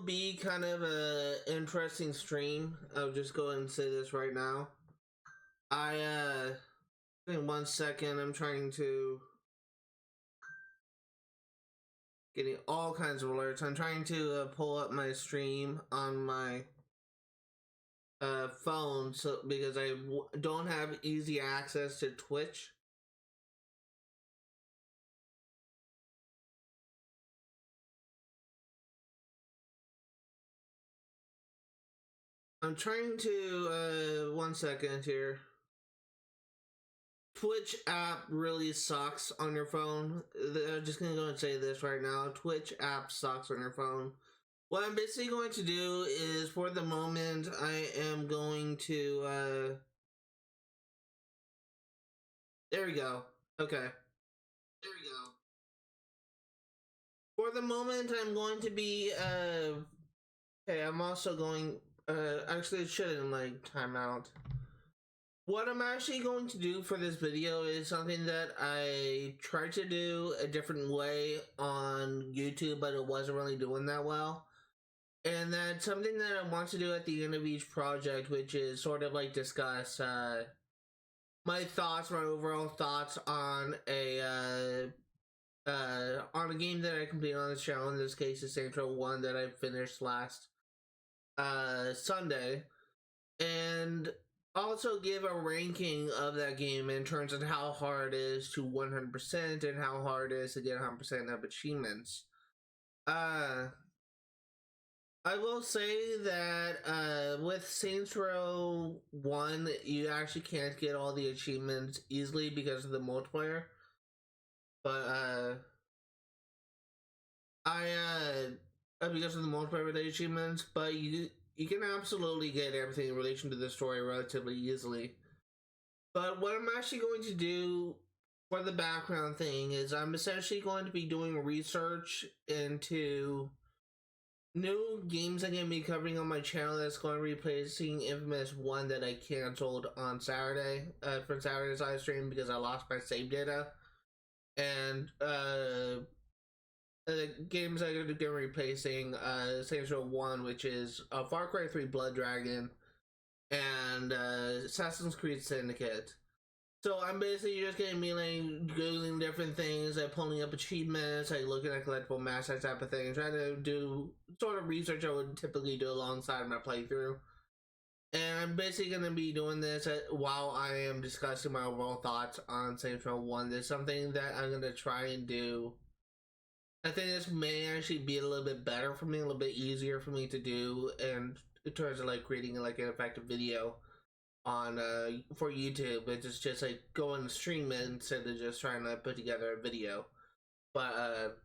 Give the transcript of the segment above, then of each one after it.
be kind of a interesting stream. I'll just go ahead and say this right now. In 1 second, I'm trying to getting all kinds of alerts. I'm trying to pull up my stream on my phone, so because I don't have easy access to Twitch. I'm trying to 1 second here. Twitch app really sucks on your phone. I'm just gonna go and say this right now. Twitch app sucks on your phone. What I'm basically going to do is, for the moment, I am going to, there we go. Okay. There we go. For the moment, I'm going to be, okay, I'm also going, actually it shouldn't, like, time out. What I'm actually going to do for this video is something that I tried to do a different way on YouTube, but it wasn't really doing that well. And that's something that I want to do at the end of each project, which is sort of like discuss my thoughts, my overall thoughts on a game that I completed on this channel. In this case, it's Saints Row 1 that I finished last Sunday. And also give a ranking of that game in terms of how hard it is to 100% and how hard it is to get 100% of achievements. I will say that with Saints Row 1, you actually can't get all the achievements easily because of the multiplayer. But because of the multiplayer related achievements, but you can absolutely get everything in relation to the story relatively easily. But what I'm actually going to do for the background thing is I'm essentially going to be doing research into new games I'm going to be covering on my channel that's going to be replacing Infamous 1 that I canceled on Saturday for Saturday's live stream because I lost my save data. And the games I'm going to be replacing Saints Row 1, which is Far Cry 3 Blood Dragon, and Assassin's Creed Syndicate. So I'm basically just going to be like googling different things, like pulling up achievements, like looking at collectible maps, that type of thing, trying to do sort of research I would typically do alongside my playthrough. And I'm basically going to be doing this while I am discussing my overall thoughts on Saints Row 1. There's something that I'm going to try and do. I think this may actually be a little bit better for me, a little bit easier for me to do, and in terms of like creating like an effective video on for YouTube. It's just like go and stream it instead of just trying to put together a video. But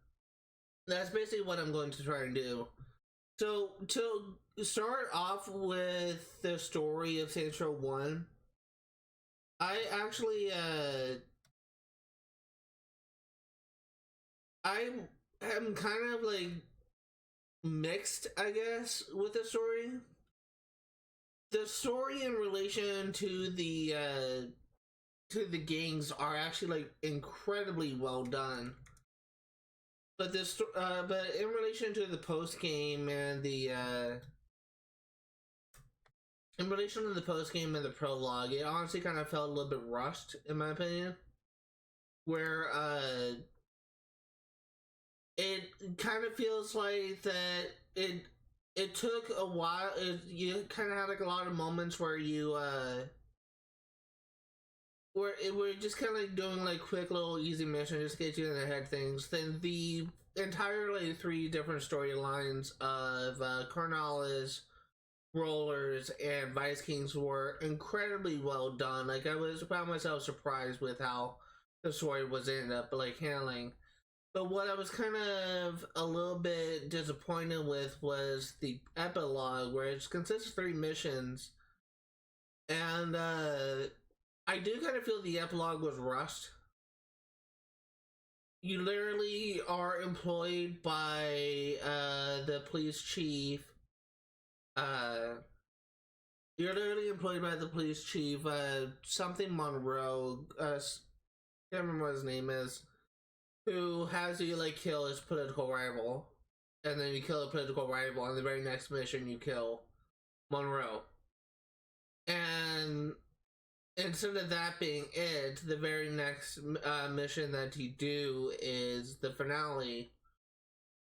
that's basically what I'm going to try and do. So to start off with the story of Saints Row 1, I actually I am kind of like mixed, I guess, with the story. The story in relation to the gangs are actually like incredibly well done, but this but in relation to the post game and the in relation to the post game and the prologue, it honestly kind of felt a little bit rushed in my opinion, where it kind of feels like that it took a while. You kind of had like a lot of moments where you we're just kind of like doing like quick little easy missions, just get you in the head things. Then the entire like 3 different storylines of Cornales, Rollers, and Vice Kings were incredibly well done. Like I found myself surprised with how the story was ended up like handling. But what I was kind of a little bit disappointed with was the epilogue, where it consists of 3 missions. And I do kind of feel the epilogue was rushed. You literally are employed by the police chief. You're literally employed by the police chief, something Monroe. I can't remember what his name is. Who has you like kill his political rival. and then you kill a political rival. On the very next mission, you kill Monroe. And instead of that being it, the very next mission that you do is the finale,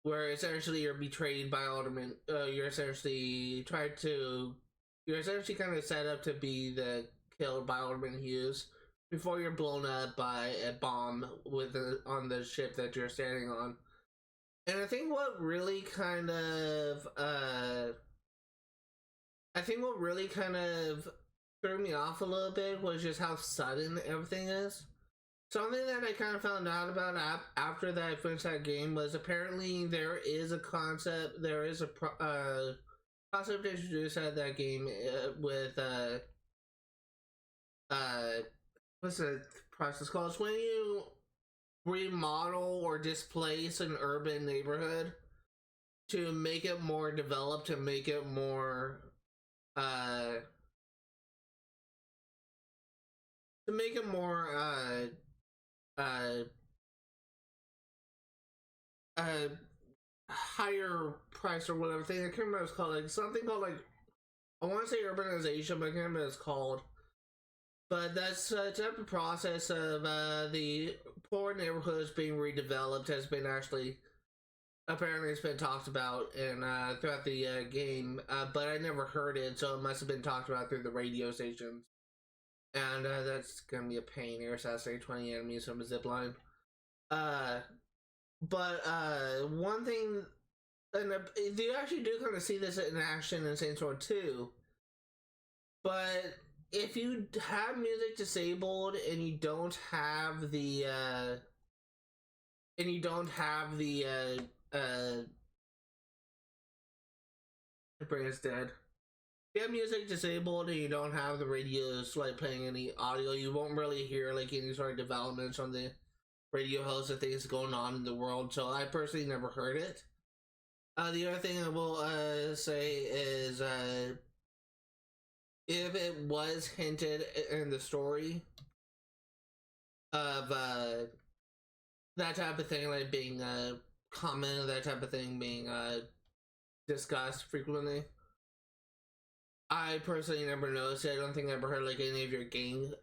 where essentially you're betrayed by Alderman. You're essentially kind of set up to be killed by Alderman Hughes before you're blown up by a bomb on the ship that you're standing on. And I think what really kind of threw me off a little bit was just how sudden everything is. Something that I kind of found out about after that I finished that game was apparently there is a concept introduced at that game with what's the process called? It's when you remodel or displace an urban neighborhood to make it more developed, to make it more higher price or whatever thing. I can't remember what it's called. Like something called like, I want to say urbanization, but I can't remember what it's called. But that's a type of process of the poor neighborhoods being redeveloped has been actually, apparently it's been talked about and throughout the game, but I never heard it, so it must have been talked about through the radio stations. And that's gonna be a pain. You're assassinating 20 enemies from a zipline. But one thing, and you actually do kind of see this in action in Saints Row 2, but if you have music disabled and you don't have the brain is dead. If you have music disabled and you don't have the radios like playing any audio, you won't really hear like any sort of developments on the radio host of things going on in the world. So I personally never heard it. The other thing I will say is if it was hinted in the story of that type of thing like being common, that type of thing being discussed frequently, I personally never noticed it. I don't think I ever heard like any of your gang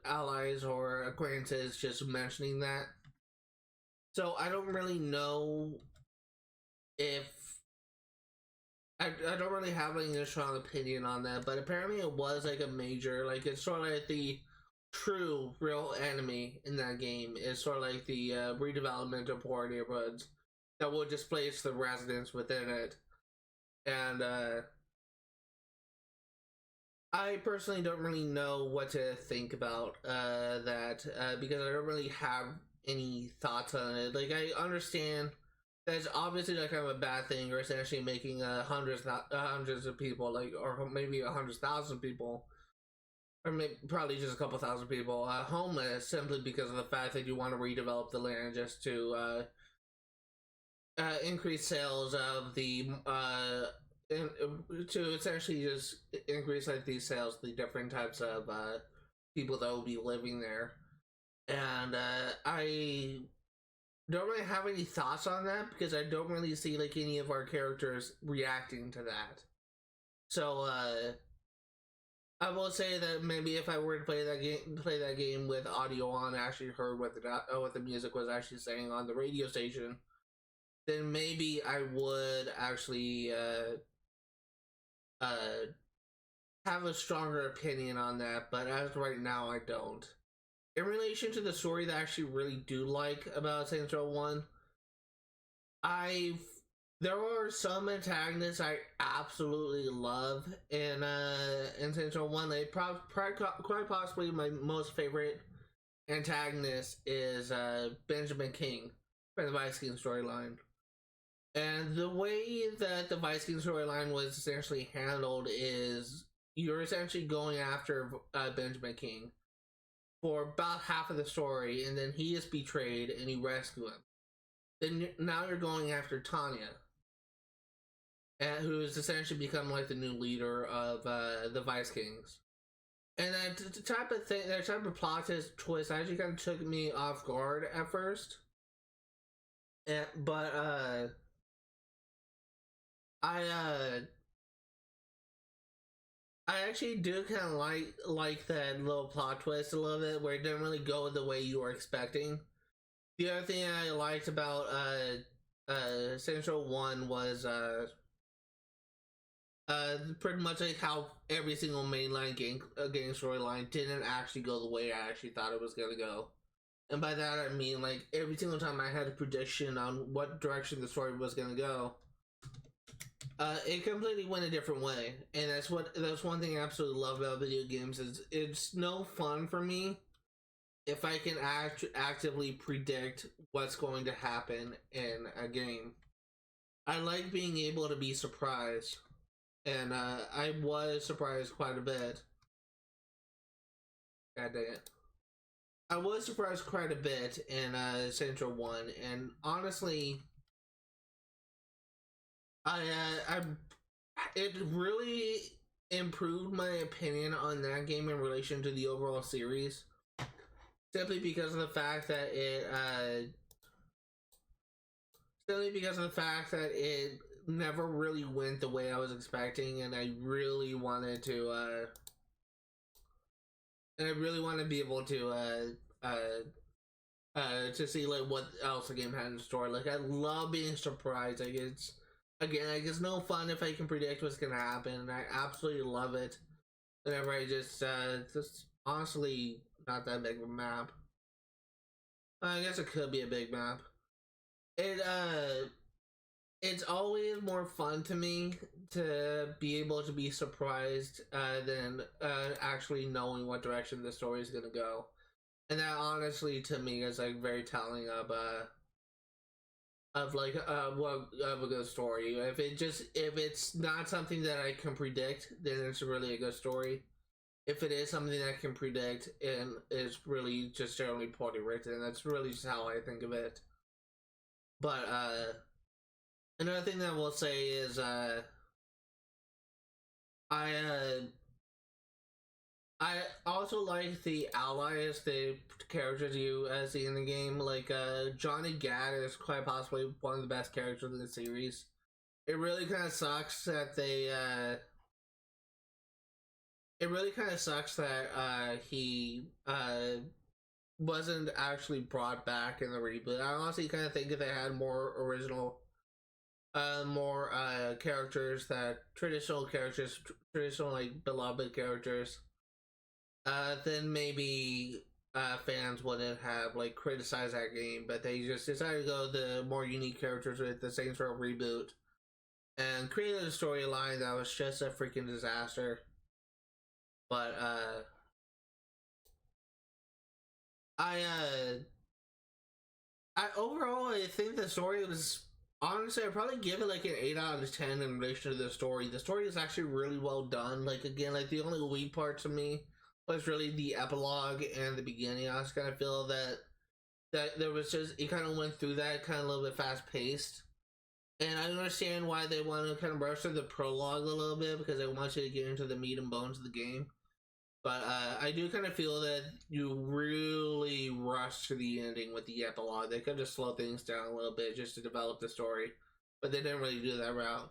allies or acquaintances just mentioning that. So I don't really know if I don't really have like a strong opinion on that, but apparently it was like a major, like it's sort of like the true real enemy in that game is sort of like the redevelopment of poor neighborhoods that will displace the residents within it. And I personally don't really know what to think about that because I don't really have any thoughts on it. Like I understand that it's obviously like kind of a bad thing, or essentially making hundreds of people, like, or maybe 100,000 people, or maybe probably just a couple thousand people homeless simply because of the fact that you want to redevelop the land just to increase sales of the to essentially just increase like these sales, the different types of people that will be living there. And I don't really have any thoughts on that because I don't really see like any of our characters reacting to that. So I will say that maybe if I were to play that game with audio on, I actually heard what the music was actually saying on the radio station, then maybe I would actually have a stronger opinion on that, but as of right now I don't. In relation to the story that I actually really do like about Saints Row 1, there are some antagonists I absolutely love in Saints Row 1. Like quite possibly my most favorite antagonist is Benjamin King from the Vice King storyline. And the way that the Vice King storyline was essentially handled is you're essentially going after Benjamin King for about half of the story, and then he is betrayed and you rescue him. Then now you're going after Tanya, who has essentially become like the new leader of the Vice Kings. And that type of plot twist actually kind of took me off guard at first. But I I actually do kind of like that little plot twist a little bit, where it didn't really go the way you were expecting. The other thing I liked about Central One was pretty much like how every single mainline game storyline didn't actually go the way I actually thought it was gonna go. And by that I mean, like, every single time I had a prediction on what direction the story was gonna go, it completely went a different way. And that's one thing I absolutely love about video games, is it's no fun for me if I can actively predict what's going to happen in a game. I like being able to be surprised, and I was surprised quite a bit. God dang it. I was surprised quite a bit in Central One, and honestly, I it really improved my opinion on that game in relation to the overall series, simply because of the fact that it never really went the way I was expecting, and I really wanted to be able to see like what else the game had in store. Like, I love being surprised. Like, it's no fun if I can predict what's gonna happen, and I absolutely love it whenever I just honestly, not that big of a map. I guess it could be a big map. It it's always more fun to me to be able to be surprised than actually knowing what direction the story is gonna go, and that honestly to me is like very telling of like of a good story. If it's not something that I can predict, then it's really a good story. If it is something that I can predict and is really just generally poorly written, that's really just how I think of it. But another thing that I will say is I uh, I also like the allies, the characters you see in the game. Like Johnny Gad is quite possibly one of the best characters in the series. It really kind of sucks that he wasn't actually brought back in the reboot. I honestly kind of think if they had more original, more characters, that traditional like beloved characters, then maybe fans wouldn't have like criticized that game. But they just decided to go the more unique characters with the Saints Row reboot and created a storyline that was just a freaking disaster. But I I overall, I think the story was, honestly, I'd probably give it like an 8 out of 10 in relation to the story. The story is actually really well done. Like, again, like the only weak part to me was really the epilogue and the beginning. I just kind of feel that there was just, it kind of went through that kind of a little bit fast paced. And I understand why they want to kind of rush through the prologue a little bit, because they want you to get into the meat and bones of the game. But I do kind of feel that you really rushed to the ending with the epilogue. They could just slow things down a little bit just to develop the story, but they didn't really do that route.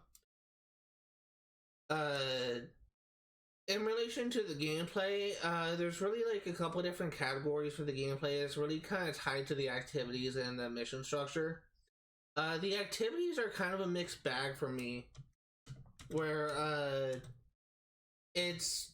Uh, in relation to the gameplay, there's really like a couple different categories for the gameplay. It's really kind of tied to the activities and the mission structure. The activities are kind of a mixed bag for me, where it's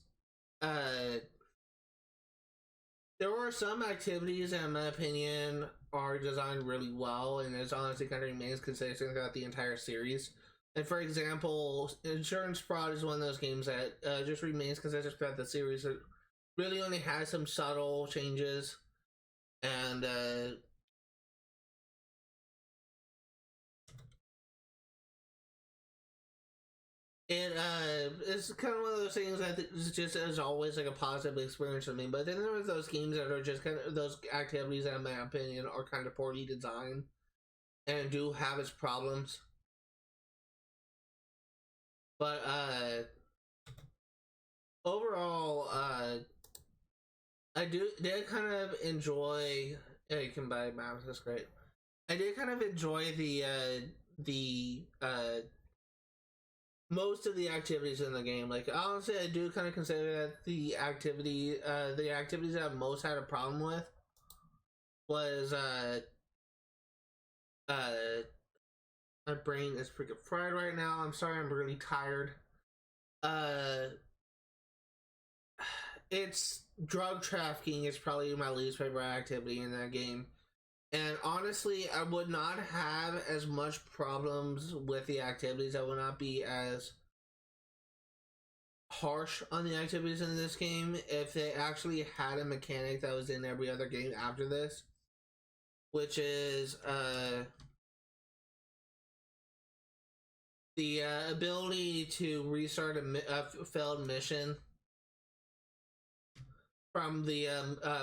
there are some activities that, in my opinion, are designed really well, and it's honestly kind of remains consistent throughout the entire series. And for example, insurance fraud is one of those games that just remains consistent throughout the series. It really only has some subtle changes, and it's kind of one of those things that is just as always like a positive experience for me. But then there are those games that are just kind of those activities that, in my opinion, are kind of poorly designed and do have its problems. But overall, I did kind of enjoy. Yeah, you can buy maps. That's great. I did kind of enjoy the most of the activities in the game. Like honestly, I do kind of consider that the activities that I most had a problem with was uh my brain is freaking fried right now. I'm sorry, I'm really tired. Uh, it's drug trafficking is probably my least favorite activity in that game. And honestly, I would not have as much problems with the activities. I would not be as harsh on the activities in this game if they actually had a mechanic that was in every other game after this, which is the ability to restart a failed mission from the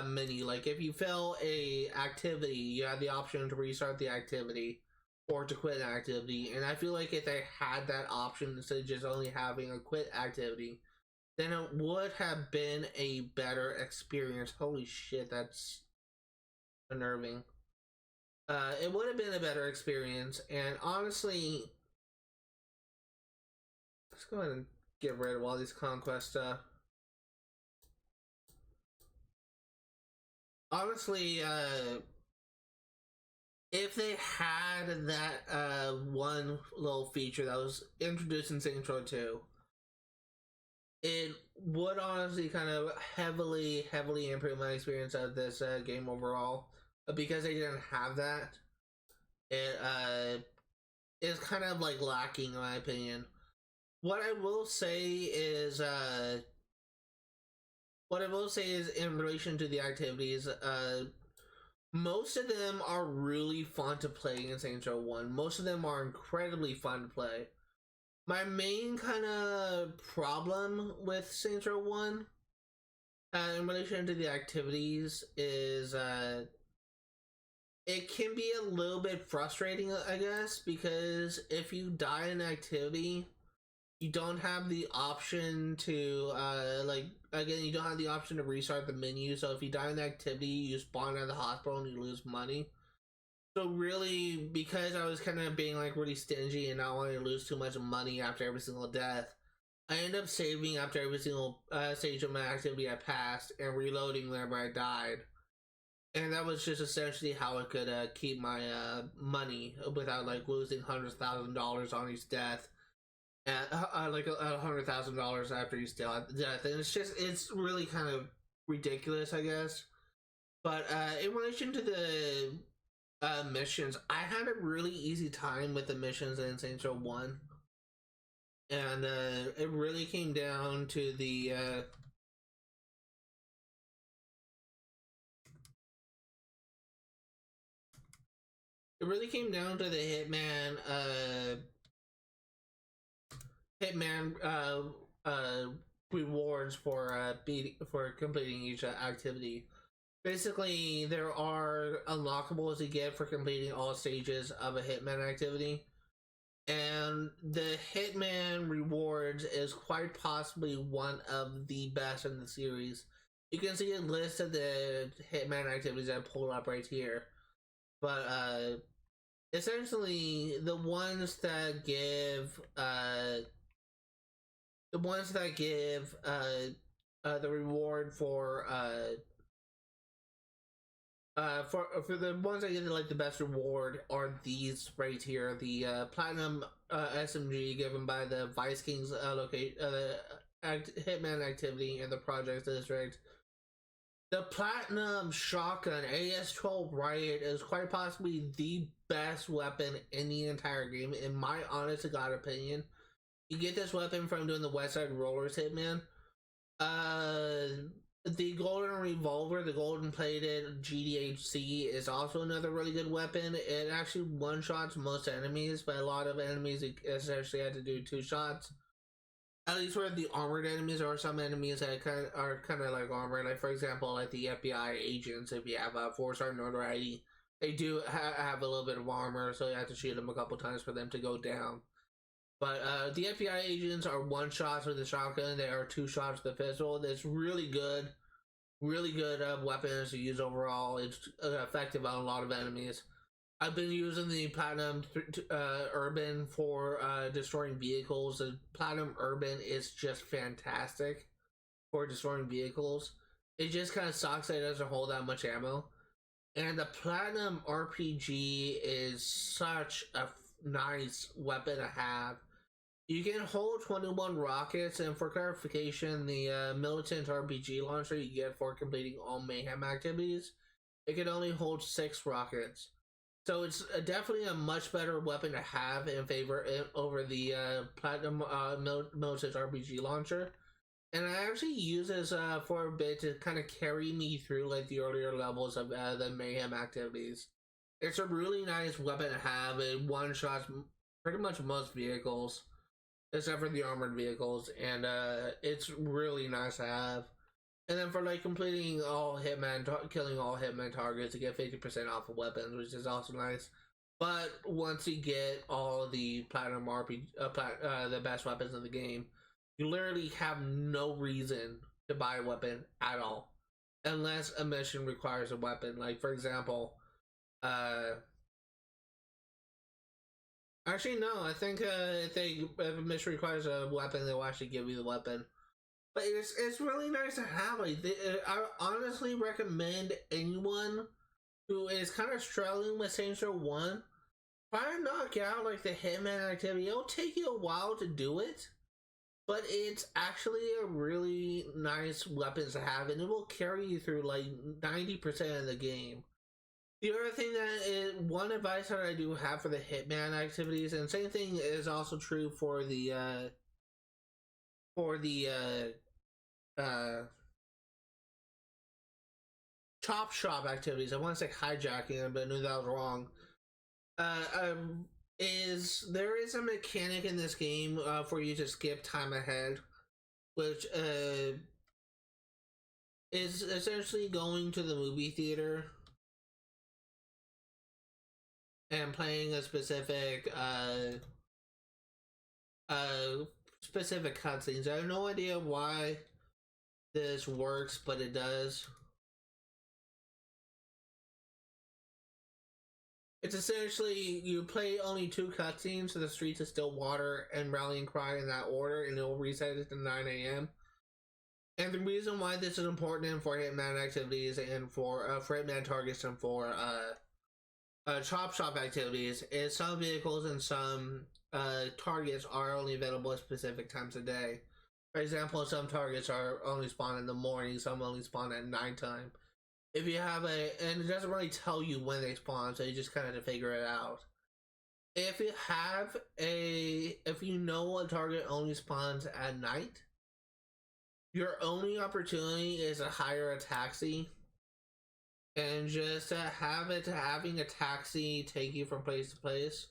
menu. Like if you fail a activity, you have the option to restart the activity or to quit an activity. And I feel like if they had that option instead of just only having a quit activity, then it would have been a better experience. Holy shit, that's unnerving. It would have been a better experience, and honestly, let's go ahead and get rid of all these conquest stuff. Honestly, if they had that one little feature that was introduced in Saints Row 2, it would honestly kind of heavily improve my experience of this game overall. But because they didn't have that, it is kind of like lacking in my opinion. What I will say is in relation to the activities, most of them are really fun to play in Saints Row 1. Most of them are incredibly fun to play. My main kind of problem with Saints Row 1 in relation to the activities is it can be a little bit frustrating, I guess, because if you die in an activity, you don't have the option to you don't have the option to restart the menu. So if you die in the activity, you spawn at the hospital and you lose money. So really, because I was kind of being like really stingy and not wanting to lose too much money after every single death, I ended up saving after every single stage of my activity I passed and reloading whenever I died. And that was just essentially how I could keep my money without like losing $100,000 on each death. Like $100,000 after you still at death, and it's really kind of ridiculous, I guess. But in relation to the missions, I had a really easy time with the missions in Saints Row 1, and it really came down to the hitman rewards for completing each activity. Basically, there are unlockables you get for completing all stages of a hitman activity, and the hitman rewards is quite possibly one of the best in the series. You can see a list of the hitman activities I pulled up right here, but essentially the ones that give the reward for the ones that get like the best reward are these right here. The platinum SMG given by the Vice King's Hitman activity in the Project District. The platinum shotgun AS-12 Riot is quite possibly the best weapon in the entire game, in my honest to God opinion. You get this weapon from doing the West Side Rollers Hitman. The golden revolver, the golden plated GDHC, is also another really good weapon. It actually one-shots most enemies, but a lot of enemies essentially had to do two shots. At least for the armored enemies, there are some enemies that are kind of like armored. Like for example, like the FBI agents, if you have a 4-star notoriety, they do have a little bit of armor, so you have to shoot them a couple times for them to go down. But the FBI agents are one shots with the shotgun. They are two shots with the pistol. That's really good weapons to use overall. It's effective on a lot of enemies. I've been using the Platinum Urban for destroying vehicles. The Platinum Urban is just fantastic for destroying vehicles. It just kind of sucks that it doesn't hold that much ammo. And the Platinum RPG is such a nice weapon to have. You can hold 21 rockets, and for clarification, the Militant RPG launcher you get for completing all mayhem activities, it can only hold 6 rockets. So it's definitely a much better weapon to have in favor over the Platinum Militant RPG launcher. And I actually use this for a bit to kind of carry me through like the earlier levels of the mayhem activities. It's a really nice weapon to have. It one-shots pretty much most vehicles, except for the armored vehicles, and it's really nice to have. And then for like completing all killing all hitman targets, you get 50% off of weapons, which is also nice. But once you get all the Platinum RPG, the best weapons in the game, you literally have no reason to buy a weapon at all, unless a mission requires a weapon. Like for example, actually no, I think if a mission requires a weapon, they'll actually give you the weapon. But it's really nice to have. Like I honestly recommend anyone who is kind of struggling with Saints Row 1, try to knock out like the hitman activity. It'll take you a while to do it, but it's actually a really nice weapon to have, and it will carry you through like 90% of the game. The other thing that is one advice that I do have for the hitman activities, and same thing is also true for the chop shop activities. I want to say hijacking, but I knew that was wrong. Is there is a mechanic in this game for you to skip time ahead, which is essentially going to the movie theater and playing a specific specific cutscenes. I have no idea why this works, but it does. It's essentially you play only 2 cutscenes, so the streets of Stillwater and Rallying Cry in that order, and it'll reset it to 9 a.m. And the reason why this is important for hitman activities and for hitman targets and for chop shop activities is some vehicles and some targets are only available at specific times of day. For example, some targets are only spawned in the morning, some only spawn at nighttime. If you have and it doesn't really tell you when they spawn, so you just kind of have to figure it out. If you know a target only spawns at night, your only opportunity is to hire a taxi and just having a taxi take you from place to place.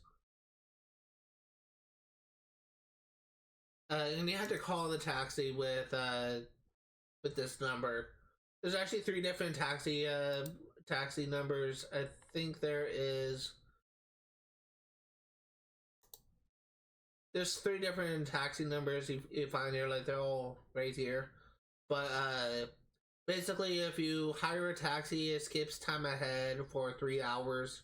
And you have to call the taxi with this number. There's actually 3 different taxi numbers. I think there's 3 different taxi numbers you find here, like they're all right here. But basically, if you hire a taxi, it skips time ahead for 3 hours.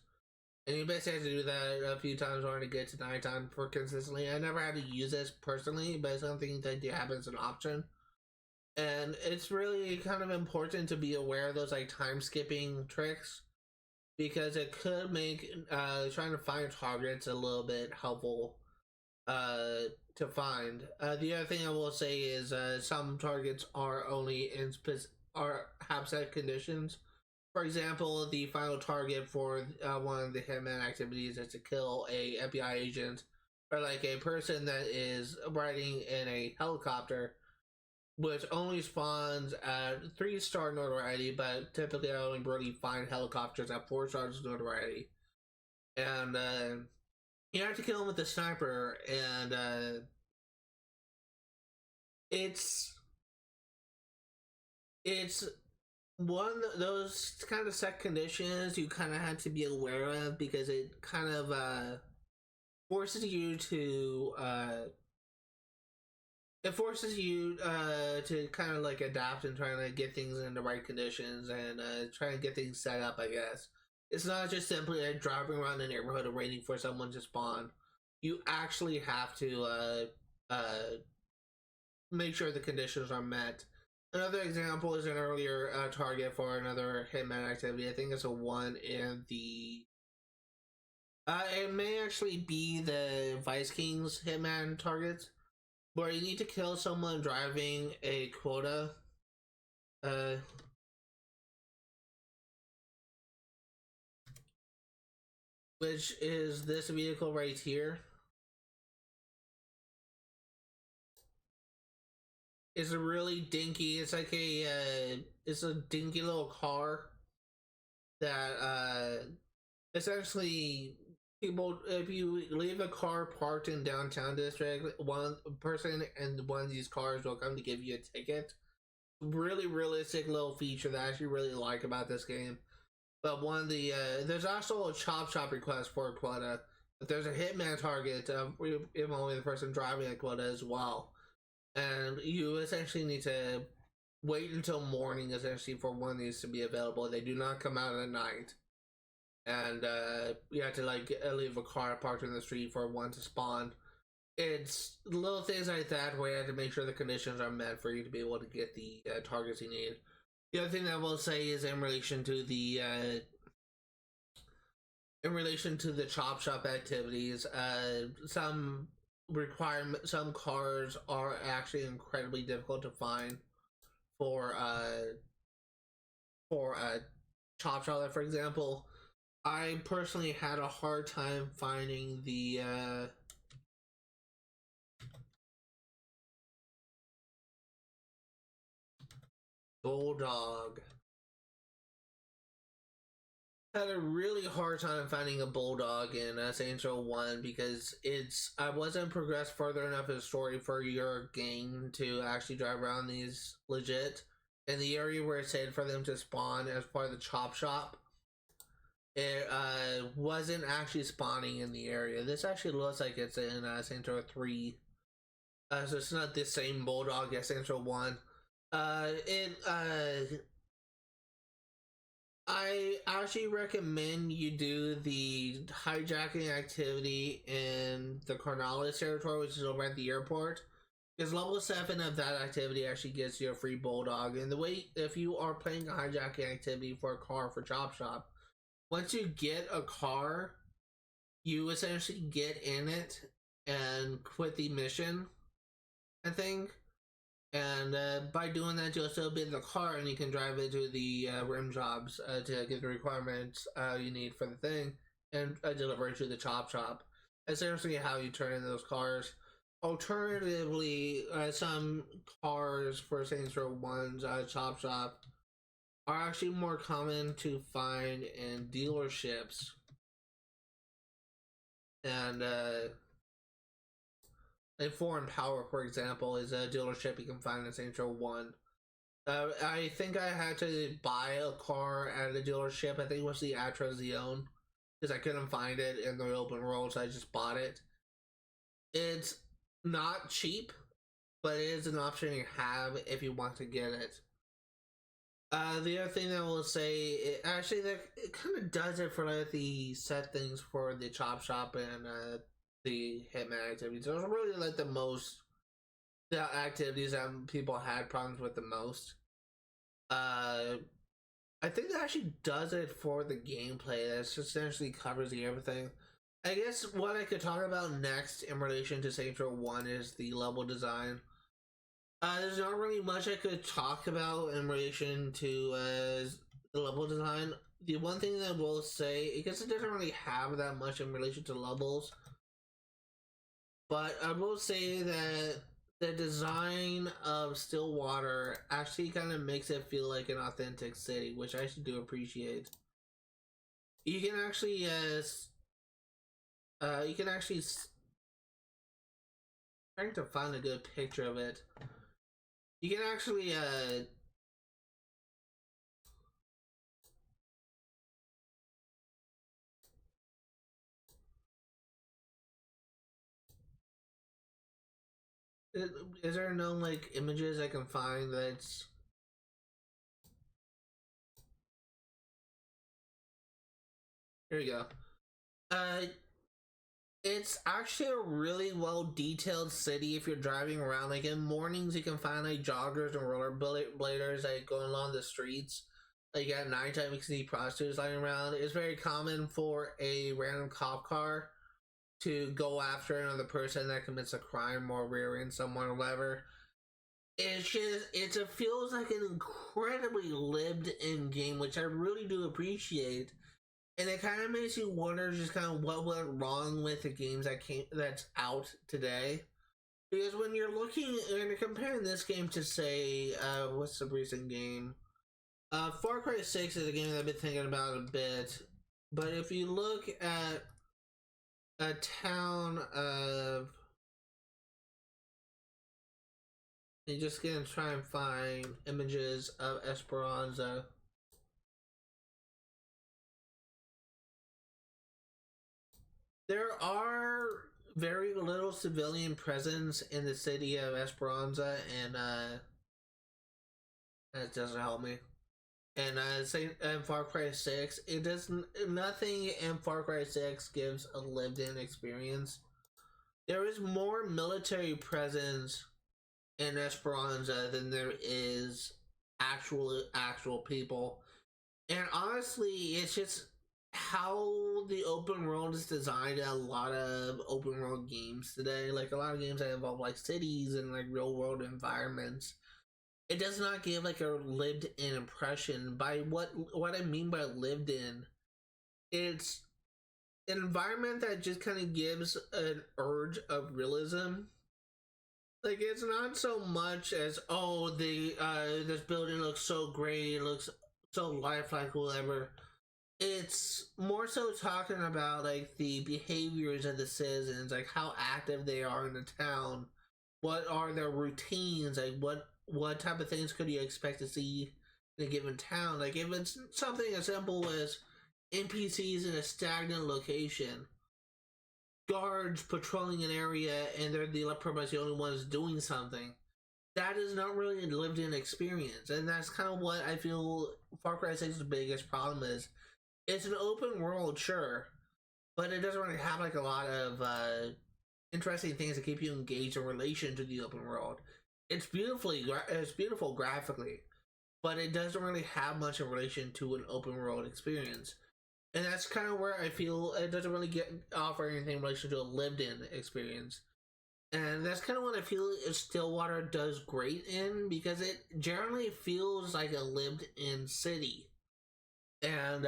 And you basically have to do that a few times in order to get to nighttime for consistently. I never had to use this personally, but it's something that you have as an option. And it's really kind of important to be aware of those like time skipping tricks, because it could make trying to find targets a little bit helpful to find. The other thing I will say is some targets are only have set conditions. For example, the final target for one of the hitman activities is to kill a FBI agent or like a person that is riding in a helicopter, which only spawns at 3-star notoriety, but typically I only really find helicopters at 4 stars notoriety. And you have to kill him with a sniper, and it's one of those kind of set conditions you kind of have to be aware of, because it kind of forces you to to kind of like adapt and try to get things in the right conditions and try to get things set up, I guess. It's not just simply like driving around the neighborhood and waiting for someone to spawn. You actually have to make sure the conditions are met. Another example is an earlier target for another Hitman activity. I think it's a one in the. It may actually be the Vice King's Hitman targets, where you need to kill someone driving a quota. Uh, which is this vehicle right here. It's a really dinky. It's like it's a dinky little car that essentially people. If you leave a car parked in downtown district, one person and one of these cars will come to give you a ticket. Really realistic little feature that I actually really like about this game. But one of the there's also a chop shop request for a quota. But there's a hitman target involving the person driving a quota as well, and you essentially need to wait until morning essentially for one of these to be available. They do not come out at night, and you have to like leave a car parked in the street for one to spawn. It's little things like that where you have to make sure the conditions are met for you to be able to get the targets you need. The other thing that I will say is in relation to the chop shop activities, some cars are actually incredibly difficult to find for chop shop. Like, for example, I personally had a hard time finding the bulldog. Had a really hard time finding a bulldog in Saints Row 1 because I wasn't progressed further enough in the story for your gang to actually drive around these legit. In the area where it's said for them to spawn as part of the chop shop, it wasn't actually spawning in the area. This actually looks like it's in Saints Row 3. So it's not the same bulldog as Saints Row 1. I actually recommend you do the hijacking activity in the Cornales territory, which is over at the airport. Because level 7 of that activity actually gets you a free bulldog. And the way, if you are playing a hijacking activity for a car for Chop Shop, once you get a car, you essentially get in it and quit the mission, I think. And by doing that, you'll still be in the car and you can drive it to the rim jobs to get the requirements you need for the thing and deliver it to the chop shop. Essentially, how you turn in those cars. Alternatively, some cars for Saints Row 1's chop shop are actually more common to find in dealerships. And like Foreign Power, for example, is a dealership you can find in Saints Row 1. I think I had to buy a car at a dealership. I think it was the Atrazione, because I couldn't find it in the open world, so I just bought it. It's not cheap, but it is an option you have if you want to get it. The other thing that I will say, it kind of does it for like the set things for the chop shop and the hitman activities. Those are really like the activities that people had problems with the most. I think that actually does it for the gameplay. That essentially covers everything. I guess what I could talk about next in relation to Saints Row 1 is the level design. There's not really much I could talk about in relation to the level design. The one thing that I will say, I guess it doesn't really have that much in relation to levels, but I will say that the design of Stillwater actually kind of makes it feel like an authentic city, which I actually do appreciate. You can actually, trying to find a good picture of it. You can actually, is there no like images I can find that's Here you go. Uh, it's actually a really well detailed city if you're driving around. Like in mornings, you can find like joggers and rollerbladers like going along the streets. Like at nighttime, you can see prostitutes lying around. It's very common for a random cop car to go after another person that commits a crime or rear-end someone or whatever. It feels like an incredibly lived-in game, which I really do appreciate. And it kind of makes you wonder just kind of what went wrong with the games that's out today. Because when you're looking and you're comparing this game to say, what's the recent game? Far Cry 6 is a game that I've been thinking about a bit. But if you look at a town of, you're just gonna try and find images of Esperanza. There are very little civilian presence in the city of Esperanza, and that doesn't help me. And Far Cry 6, it doesn't. Nothing in Far Cry 6 gives a lived-in experience. There is more military presence in Esperanza than there is actual people, and honestly, it's just how the open world is designed in a lot of open world games today. Like a lot of games that involve like cities and like real world environments, it does not give like a lived in impression. By what I mean by lived in, it's an environment that just kind of gives an urge of realism. Like it's not so much as, oh, the this building looks so great, it looks so lifelike, whatever. It's more so talking about like the behaviors of the citizens, like how active they are in the town, what are their routines, like what type of things could you expect to see in a given town. Like if it's something as simple as NPCs in a stagnant location, guards patrolling an area, and they're pretty much the only ones doing something, that is not really a lived-in experience. And that's kind of what I feel Far Cry 6's biggest problem is. It's an open world, sure, but it doesn't really have like a lot of interesting things to keep you engaged in relation to the open world. It's beautiful graphically, but it doesn't really have much in relation to an open world experience. And that's kind of where I feel it doesn't really offer anything in relation to a lived-in experience. And that's kind of what I feel Stillwater does great in, because it generally feels like a lived-in city. And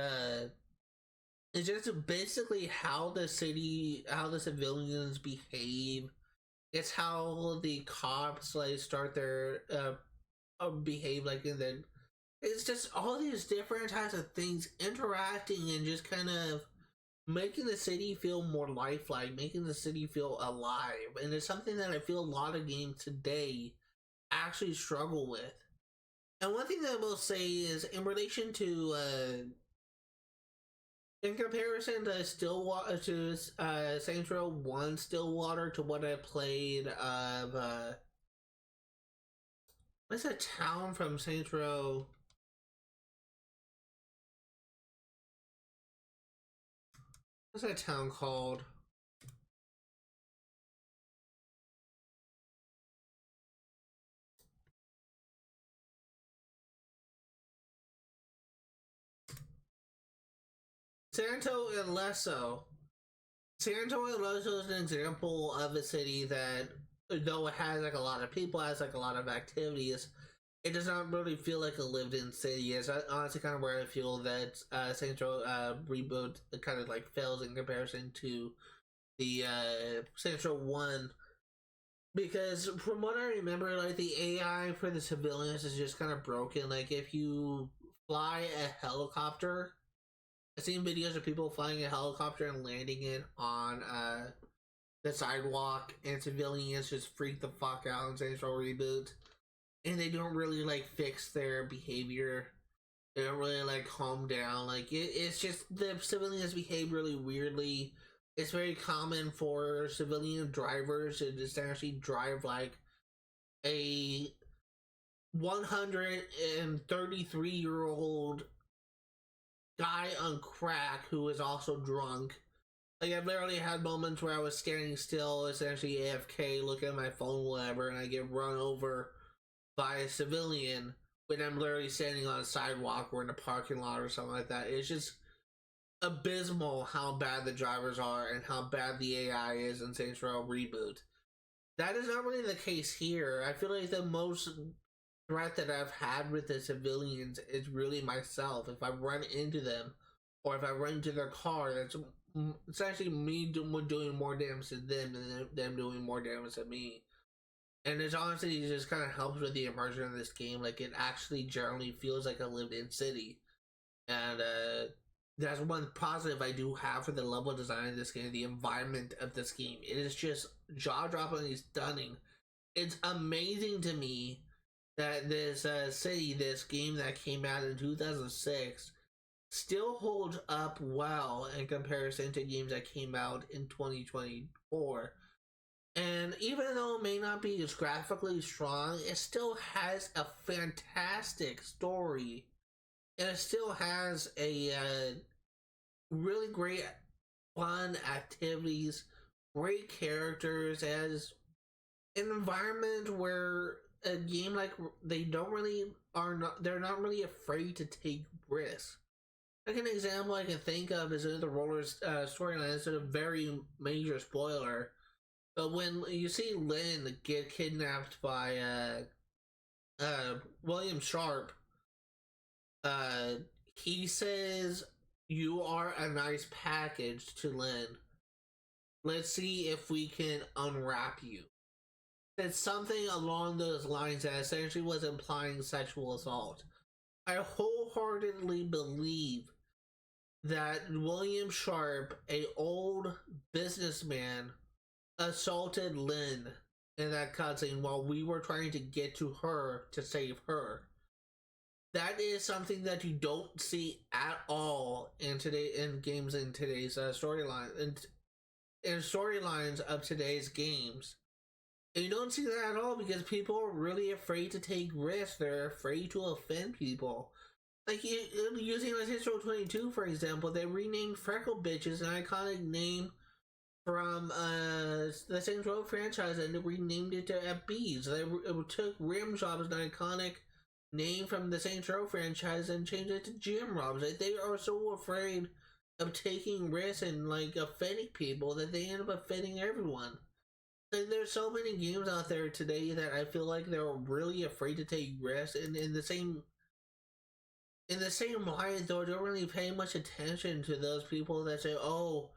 it's just basically how the civilians behave. It's how the cops like start their behave, like, and then it's just all these different types of things interacting and just kind of making the city feel more lifelike, making the city feel alive. And it's something that I feel a lot of games today actually struggle with. And one thing that I will say is in relation to in comparison to Saints Row 1 Stillwater to what I played of what's that town from Saints Row? What's that town called? Santo Ileso. Santo Ileso is an example of a city that, though it has like a lot of people, has like a lot of activities, it does not really feel like a lived-in city. It's honestly kind of where I feel that Saints Row reboot kind of like fails in comparison to the Saints Row 1. Because from what I remember, like the AI for the civilians is just kind of broken. Like if you fly a helicopter, I've seen videos of people flying a helicopter and landing it on the sidewalk, and civilians just freak the fuck out in Saints Row Reboot. And they don't really like fix their behavior. They don't really like calm down. Like it's just the civilians behave really weirdly. It's very common for civilian drivers to just actually drive like a 133-year-old guy on crack who is also drunk. Like, I've literally had moments where I was standing still, essentially AFK, looking at my phone, whatever, and I get run over by a civilian when I'm literally standing on a sidewalk or in a parking lot or something like that. It's just abysmal how bad the drivers are and how bad the AI is in Saints Row Reboot. That is not really the case here. I feel like the most threat that I've had with the civilians is really myself. If I run into them, or if I run into their car, that's it's actually me doing more damage to them than them doing more damage to me. And it's honestly just kind of helps with the immersion of this game. Like, it actually generally feels like a lived-in city, and that's one positive I do have for the level design of this game. The environment of this game, it is just jaw-droppingly stunning. It's amazing to me that this city, this game that came out in 2006, still holds up well in comparison to games that came out in 2024. And even though it may not be as graphically strong, it still has a fantastic story. And it still has a really great fun activities, great characters, as an environment where a game like they're not really afraid to take risks. Like, an example I can think of is in the Rollers storyline. It's a very major spoiler, but when you see Lynn get kidnapped by William Sharp, he says, "You are a nice package" to Lynn. "Let's see if we can unwrap you." It's something along those lines that essentially was implying sexual assault. I wholeheartedly believe that William Sharp, a old businessman, assaulted Lynn in that cutscene while we were trying to get to her to save her. That is something that you don't see at all in games in today's storyline, in storylines of today's games. And you don't see that at all because people are really afraid to take risks. They're afraid to offend people. Like, using Saints Row 22, for example, they renamed Freckle Bitches, an iconic name from the Saints Row franchise, and they renamed it to Bees. They took Rim Jobs, an iconic name from the Saints Row franchise, and changed it to Gym Robs. Like, they are so afraid of taking risks and, like, offending people that they end up offending everyone. Like, there's so many games out there today that I feel like they're really afraid to take risks, and in the same light, though, don't really pay much attention to those people that say, "Oh,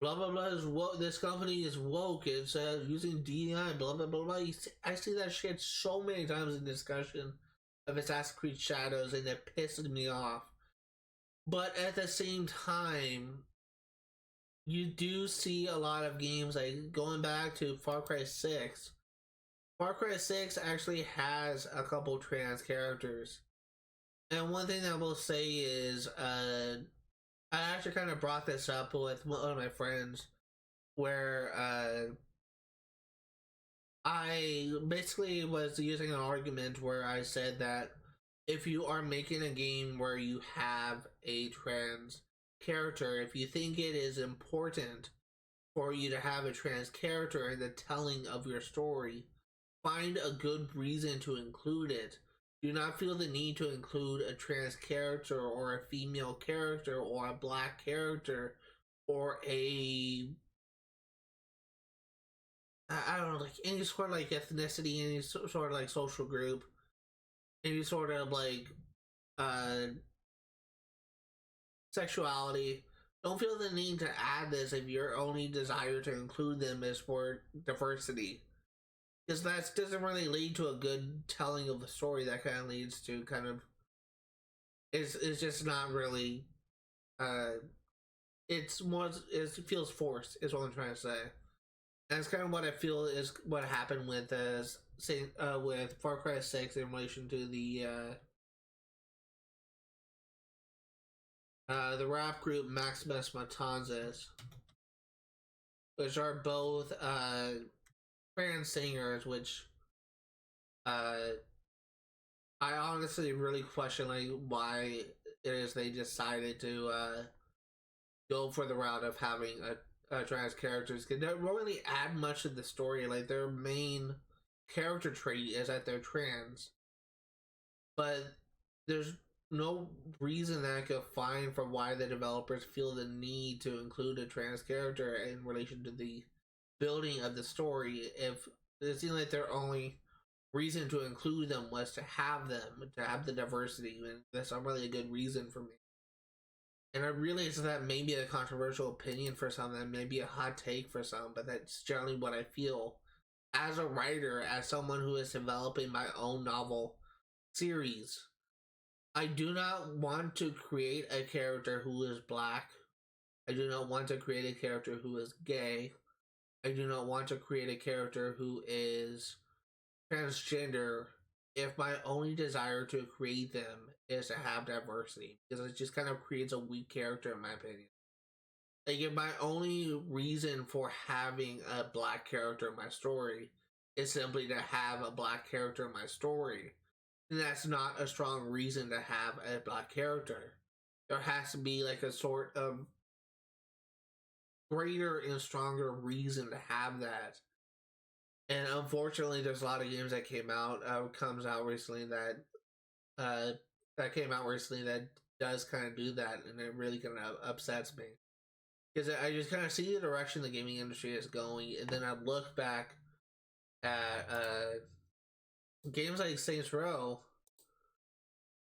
blah blah blah is woke. This company is woke. It's using DEI. Blah blah blah blah." I see that shit so many times in discussion of Assassin's Creed Shadows, and it pisses me off. But at the same time, you do see a lot of games, like going back to Far Cry 6. Far Cry 6 actually has a couple trans characters. And one thing I will say is, I actually kind of brought this up with one of my friends, where I basically was using an argument where I said that if you are making a game where you have a trans character, if you think it is important for you to have a trans character in the telling of your story, find a good reason to include it. Do not feel the need to include a trans character or a female character or a black character or I don't know, like any sort of like ethnicity, any sort of like social group, any sort of like sexuality. Don't feel the need to add this if your only desire to include them is for diversity, because that doesn't really lead to a good telling of the story. That kind of leads to kind of it's just not really it's more, it feels forced is what I'm trying to say. And that's kind of what I feel is what happened with with Far Cry 6 in relation to the rap group Maximus Matanzas, which are both trans singers, which I honestly really question, like, why it is they decided to go for the route of having a trans characters, because they don't really add much to the story. Like their main character trait is that they're trans, but there's no reason that I could find for why the developers feel the need to include a trans character in relation to the building of the story. If it seemed like their only reason to include them was to have the diversity, and that's not really a good reason for me. And I realize that may be a controversial opinion for some, that may be a hot take for some, but that's generally what I feel as a writer, as someone who is developing my own novel series. I do not want to create a character who is black. I do not want to create a character who is gay. I do not want to create a character who is transgender if my only desire to create them is to have diversity, because it just kind of creates a weak character in my opinion. Like if my only reason for having a black character in my story is simply to have a black character in my story, then that's not a strong reason to have a black character. There has to be like a sort of greater and stronger reason to have that. And unfortunately, there's a lot of games that comes out recently uh, that came out recently that does kind of do that, and it really kind of upsets me, because I just kind of see the direction the gaming industry is going, and then I look back at games like Saints Row,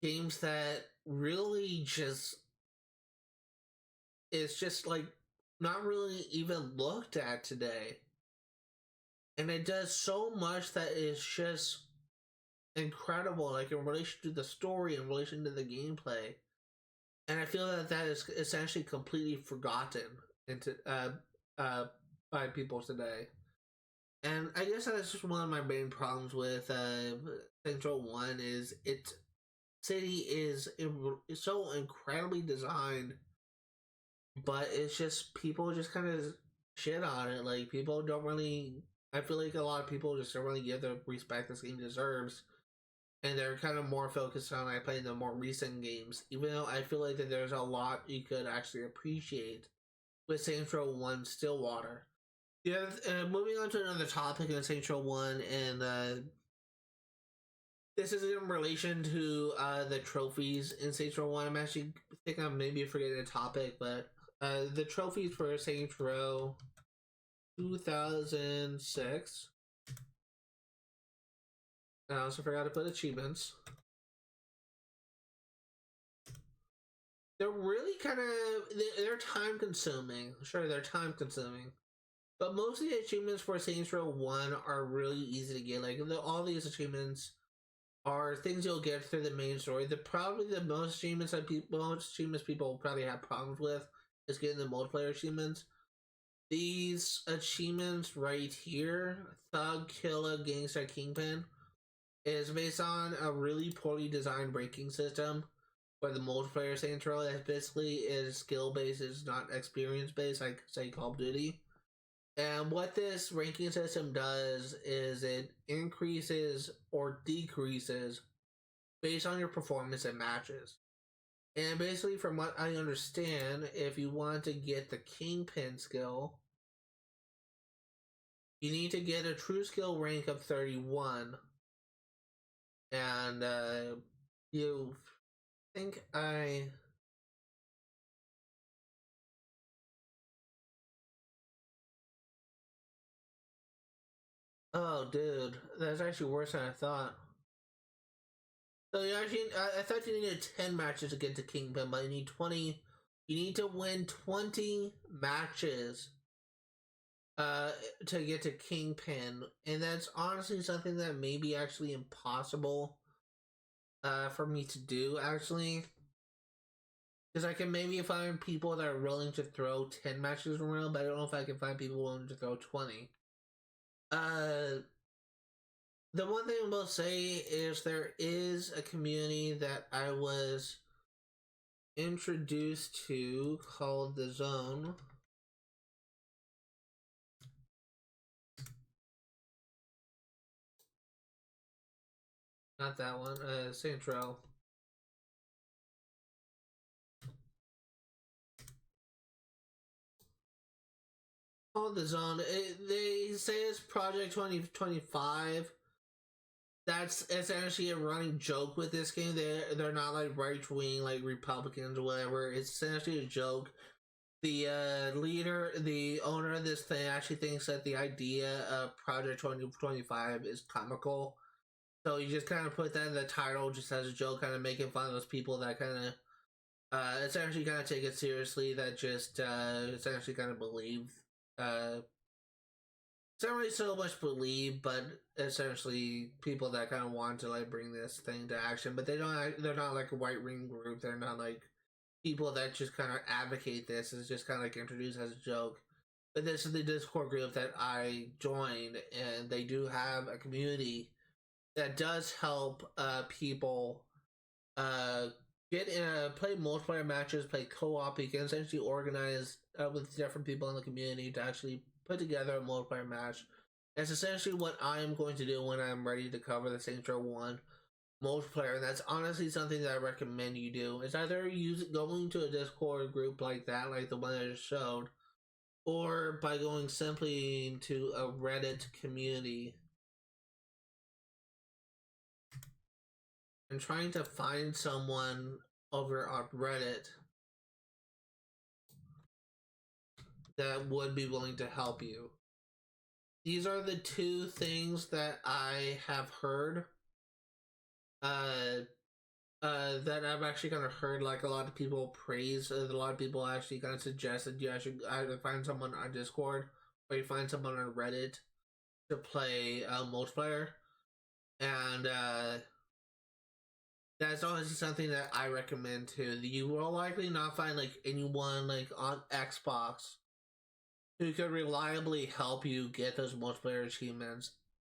games that really just, it's just like not really even looked at today, and it does so much that is just incredible, like in relation to the story, in relation to the gameplay. And I feel that that is essentially completely forgotten into by people today. And I guess that's just one of my main problems with Central One, is its city is so incredibly designed, but it's just people just kind of shit on it. Like people don't really. I feel like a lot of people just don't really give the respect this game deserves, and they're kind of more focused on like playing the more recent games. Even though I feel like that there's a lot you could actually appreciate with Saints Row One Stillwater. Yeah, moving on to another topic in Saints Row One, and this is in relation to the trophies in Saints Row One. I think I'm maybe forgetting the topic, but the trophies for Saints Row 2006. I also forgot to put achievements. They're really kind of, they're time consuming. Sure, they're time consuming, but most of the achievements for Saints Row 1 are really easy to get. Like all these achievements are things you'll get through the main story. Probably the most achievements people probably have problems with is getting the multiplayer achievements. These achievements right here, Thug, Killer, Gangster, Kingpin, is based on a really poorly designed ranking system for the multiplayer Saints Row. That basically is skill based, it's not experience based, like say Call of Duty. And what this ranking system does is it increases or decreases based on your performance in matches. And basically, from what I understand, if you want to get the Kingpin skill, you need to get a true skill rank of 31. And you think I. Oh, dude, that's actually worse than I thought. So you actually, I thought you needed 10 matches to get to Kingpin, but you need 20. You need to win 20 matches to get to Kingpin, and that's honestly something that may be actually impossible for me to do, actually. Because I can maybe find people that are willing to throw 10 matches in a row, but I don't know if I can find people willing to throw 20. Uh, the one thing I will say is there is a community that I was introduced to called The Zone. Not that one, Saints Row. called the zone. They say it's Project 2025. That's essentially a running joke with this game. They're not like right wing like Republicans or whatever. It's essentially a joke. The leader, the owner of this thing, actually thinks that the idea of Project 2025 is comical. So you just kind of put that in the title just as a joke, kind of making fun of those people that kind of essentially kind of take it seriously, that just essentially kind of believe. It's not really so much believe, but essentially people that kind of want to like bring this thing to action, but they're not like a white ring group. They're not like people that just kind of advocate this. It's just kind of like introduced as a joke. But this is the Discord group that I joined, and they do have a community that does help people uh, get play multiplayer matches, play co-op. You can essentially organize with different people in the community to actually put together a multiplayer match. That's essentially what I'm going to do when I'm ready to cover the Saints Row 1 multiplayer, and that's honestly something that I recommend you do. It's either going to a Discord group like that, like the one I just showed, or by going simply into a Reddit community and trying to find someone over on Reddit that would be willing to help you. These are the two things that I have heard that I've actually kind of heard like a lot of people praise. A lot of people actually kind of suggested you should either find someone on Discord or you find someone on Reddit to play multiplayer, and that's honestly something that I recommend too. You will likely not find like anyone like on Xbox who could reliably help you get those multiplayer achievements.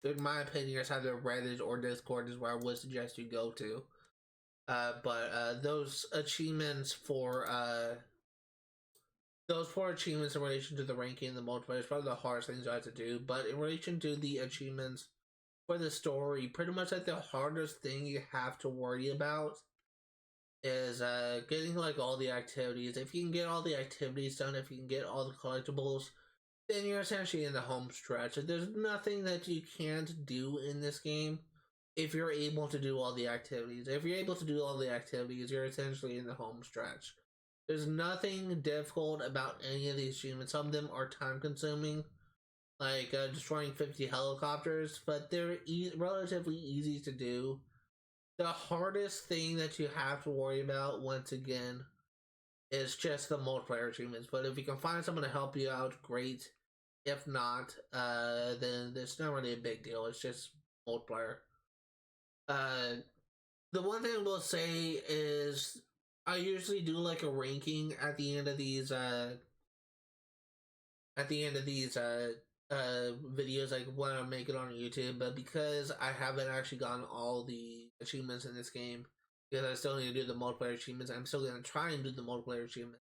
In my opinion, it's either Reddit or Discord is where I would suggest you go to. But those achievements for those 4 achievements in relation to the ranking and the multiplayer is probably the hardest things I have to do. But in relation to the achievements for the story, pretty much like the hardest thing you have to worry about is getting like all the activities. If you can get all the activities done, if you can get all the collectibles, then you're essentially in the home stretch. There's nothing that you can't do in this game if you're able to do all the activities. If you're able to do all the activities, you're essentially in the home stretch. There's nothing difficult about any of these achievements. Some of them are time consuming, like destroying 50 helicopters, but they're relatively easy to do. The hardest thing that you have to worry about, once again, is just the multiplayer achievements. But if you can find someone to help you out, great. If not, then it's not really a big deal. It's just multiplayer. The one thing I will say is I usually do like a ranking at the end of these videos, like when I make it on YouTube. But because I haven't actually gotten all the achievements in this game, because I still need to do the multiplayer achievements, I'm still gonna try and do the multiplayer achievements.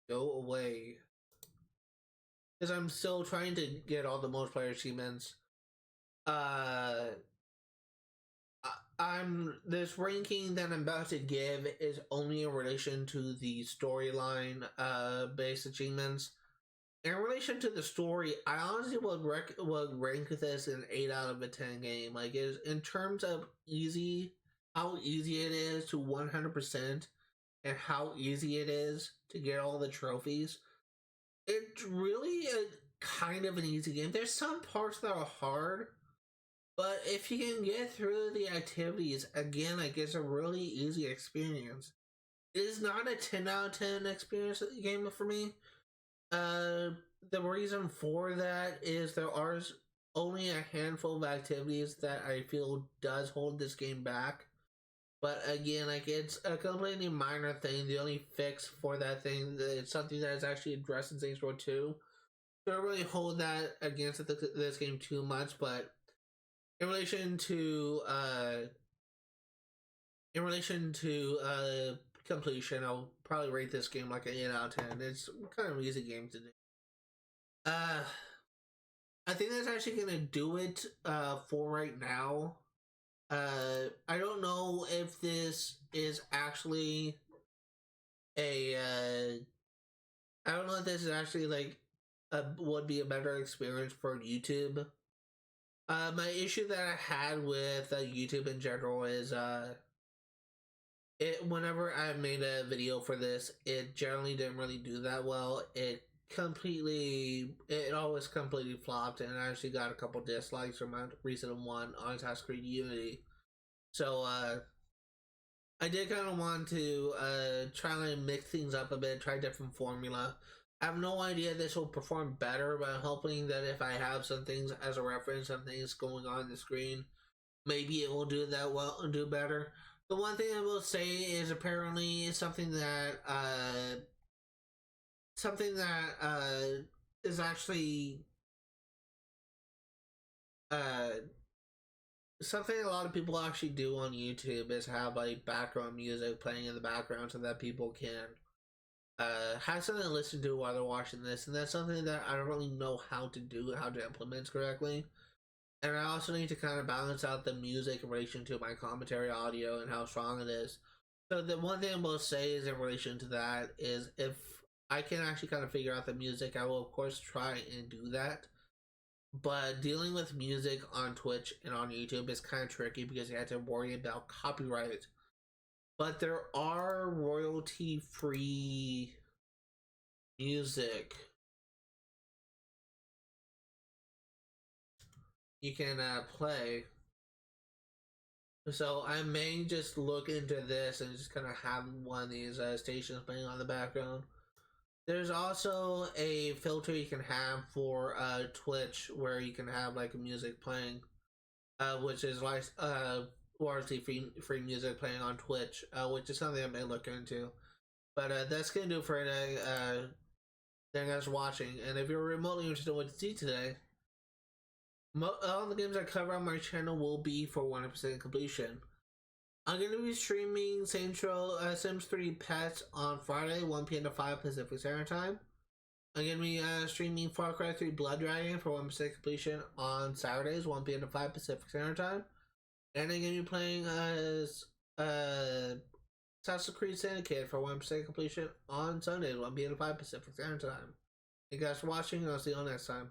Go away. Because I'm still trying to get all the multiplayer achievements. This ranking that I'm about to give is only in relation to the storyline based achievements. In relation to the story, I honestly would rank this an 8 out of a 10 game. Like, in terms of how easy it is to 100%, and how easy it is to get all the trophies. It's really a kind of an easy game. There's some parts that are hard, but if you can get through the activities, again, like, it's a really easy experience. It is not a 10 out of 10 experience game for me. The reason for that is there are only a handful of activities that I feel does hold this game back. But again, like, it's a completely minor thing. The only fix for that thing, it's something that is actually addressed in Saints Row 2. Don't really hold that against this game too much, but in relation to completion, I'll probably rate this game like an 8 out of 10. It's kind of an easy game to do. I think that's actually gonna do it for right now. I don't know if this is actually a. I don't know if this is actually like would be a better experience for YouTube. My issue that I had with YouTube in general is it whenever I made a video for this, it generally didn't really do that well. It always completely flopped, and I actually got a couple dislikes from my recent one on Assassin's Creed Unity. So I did kind of want to try and mix things up a bit, try different formula. I have no idea this will perform better, but I'm hoping that if I have some things as a reference, some things going on the screen, maybe it will do that well and do better. The one thing I will say is apparently something that is actually uh something a lot of people actually do on YouTube is have like background music playing in the background so that people can have something to listen to while they're watching this, and that's something that I don't really know how to do, how to implement correctly. And I also need to kind of balance out the music in relation to my commentary audio and how strong it is. So the one thing I will say is in relation to that is if I can actually kind of figure out the music, I will of course try and do that. But dealing with music on Twitch and on YouTube is kind of tricky because you have to worry about copyright. But there are royalty free music you can play. So I may just look into this and just kind of have one of these stations playing on the background. There's also a filter you can have for Twitch where you can have like music playing, which is like royalty free music playing on Twitch, which is something I may look into. But that's gonna do for today. Thank you guys for watching, and if you're remotely interested in what to see today, all the games I cover on my channel will be for 100% completion. I'm going to be streaming Sims 3 Pets on Friday, 1 p.m. to 5 Pacific Standard Time. I'm going to be streaming Far Cry 3 Blood Dragon for 1% completion on Saturdays, 1 p.m. to 5 Pacific Standard Time. And I'm going to be playing Assassin's Creed Syndicate for 1% completion on Sundays, 1 p.m. to 5 Pacific Standard Time. Thank you guys for watching, and I'll see you all next time.